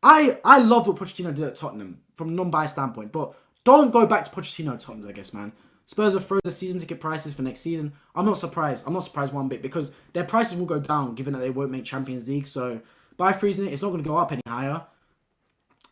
I love what Pochettino did at Tottenham from a non-biased standpoint, but don't go back to Pochettino at Tottenham, I guess, man. Spurs have frozen the season ticket prices for next season. I'm not surprised. I'm not surprised one bit because their prices will go down given that they won't make Champions League. So by freezing it, it's not going to go up any higher.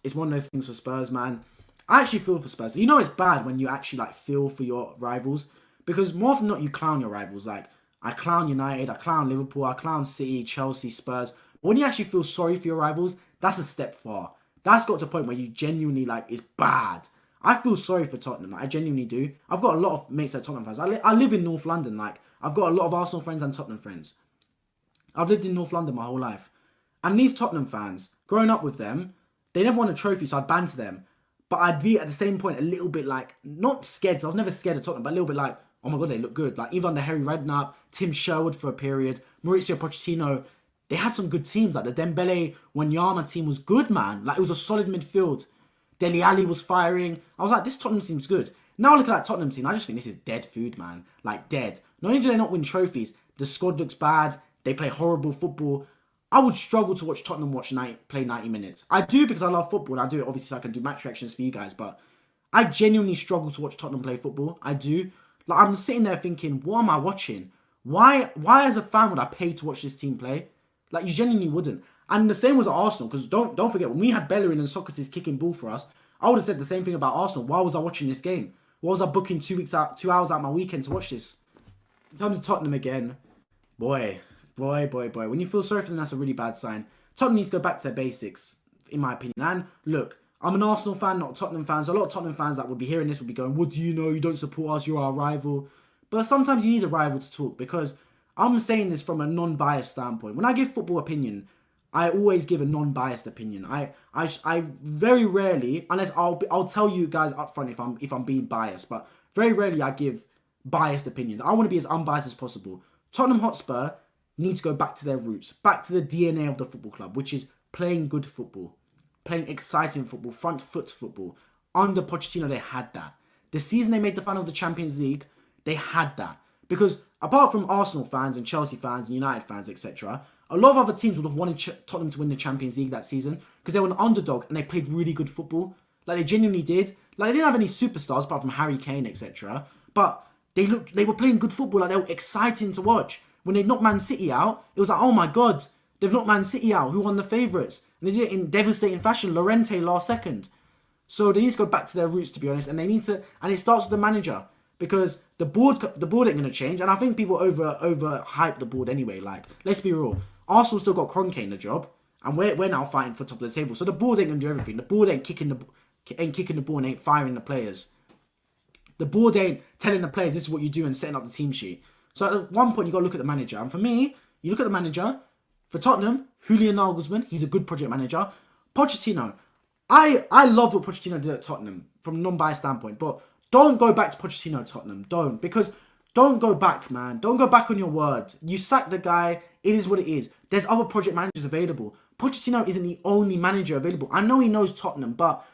It's one of those things for Spurs, man. I actually feel for Spurs. You know it's bad when you actually like feel for your rivals because more often than not you clown your rivals. Like I clown United, I clown Liverpool, I clown City, Chelsea, Spurs. But when you actually feel sorry for your rivals, that's a step far. That's got to a point where you genuinely like it's bad. I feel sorry for Tottenham. Like, I genuinely do. I've got a lot of mates that are Tottenham fans. I live in North London. Like I've got a lot of Arsenal friends and Tottenham friends. I've lived in North London my whole life. And these Tottenham fans, growing up with them, they never won a trophy, so I'd banter them. But I'd be at the same point a little bit like, not scared, because I was never scared of Tottenham, but a little bit like, oh my God, they look good. Like even under Harry Redknapp, Tim Sherwood for a period, Mauricio Pochettino, they had some good teams. Like the Dembele Wanyama team was good, man. Like it was a solid midfield. Dele Alli was firing. I was like, this Tottenham team's good. Now look at that Tottenham team. I just think this is dead food, man. Like dead. Not only do they not win trophies, the squad looks bad. They play horrible football. I would struggle to watch Tottenham play 90 minutes. I do because I love football. I do it obviously so I can do match reactions for you guys. But I genuinely struggle to watch Tottenham play football. I do. Like I'm sitting there thinking, what am I watching? Why as a fan would I pay to watch this team play? Like you genuinely wouldn't. And the same was at Arsenal, because don't forget, when we had Bellerin and Socrates kicking ball for us, I would have said the same thing about Arsenal. Why was I watching this game? Why was I booking 2 hours out my weekend to watch this? In terms of Tottenham again, boy. When you feel sorry for them, that's a really bad sign. Tottenham needs to go back to their basics, in my opinion. And look, I'm an Arsenal fan, not a Tottenham fan. So a lot of Tottenham fans that would be hearing this would be going, what do you know? You don't support us, you're our rival. But sometimes you need a rival to talk, because I'm saying this from a non-biased standpoint. When I give football opinion, I always give a non-biased opinion. I very rarely, unless I'll tell you guys up front if I'm being biased, but very rarely I give biased opinions. I want to be as unbiased as possible. Tottenham Hotspur need to go back to their roots, back to the DNA of the football club, which is playing good football, playing exciting football, front foot football. Under Pochettino, they had that. The season they made the final of the Champions League, they had that. Because apart from Arsenal fans and Chelsea fans and United fans, etc., a lot of other teams would have wanted Tottenham to win the Champions League that season because they were an underdog and they played really good football. Like they genuinely did. Like they didn't have any superstars apart from Harry Kane, etc. But they were playing good football. Like they were exciting to watch. When they knocked Man City out, it was like, oh my God, they've knocked Man City out. Who won the favourites? And they did it in devastating fashion. Llorente last second. So they need to go back to their roots, to be honest. And they need to, and it starts with the manager. Because the board ain't going to change. And I think people overhype the board anyway. Like, let's be real. Arsenal still got Kroenke in the job. And we're now fighting for top of the table. So the board ain't going to do everything. The board ain't kicking the ball and ain't firing the players. The board ain't telling the players this is what you do and setting up the team sheet. So at one point, you got to look at the manager. And for me, you look at the manager. For Tottenham, Julian Nagelsmann, he's a good project manager. Pochettino. I love what Pochettino did at Tottenham from a non-biased standpoint. But don't go back to Pochettino at Tottenham. Don't. Because don't go back, man. Don't go back on your word. You sack the guy. It is what it is. There's other project managers available. Pochettino isn't the only manager available. I know he knows Tottenham, but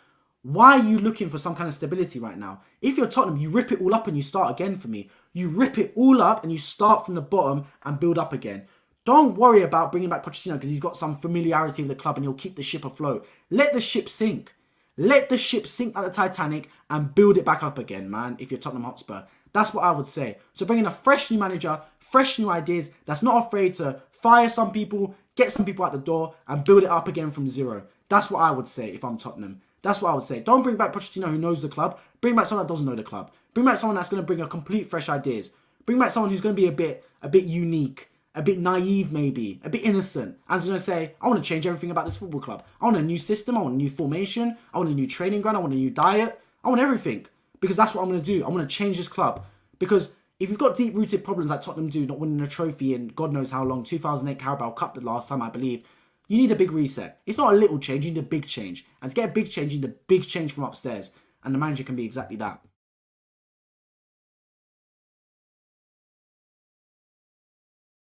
why are you looking for some kind of stability right now? If you're Tottenham, you rip it all up and you start again for me. You rip it all up and you start from the bottom and build up again. Don't worry about bringing back Pochettino because he's got some familiarity with the club and he'll keep the ship afloat. Let the ship sink. Let the ship sink like the Titanic and build it back up again, man, if you're Tottenham Hotspur. That's what I would say. So bring in a fresh new manager, fresh new ideas that's not afraid to fire some people, get some people out the door and build it up again from zero. That's what I would say if I'm Tottenham. That's what I would say. Don't bring back Pochettino who knows the club. Bring back someone that doesn't know the club. Bring back someone that's going to bring a complete fresh ideas. Bring back someone who's going to be a bit unique, a bit naive maybe, a bit innocent. And is going to say, I want to change everything about this football club. I want a new system. I want a new formation. I want a new training ground. I want a new diet. I want everything. Because that's what I'm going to do. I want to change this club. Because if you've got deep-rooted problems like Tottenham do, not winning a trophy in God knows how long, 2008 Carabao Cup the last time I believe, you need a big reset. It's not a little change, you need a big change. And to get a big change, you need a big change from upstairs. And the manager can be exactly that.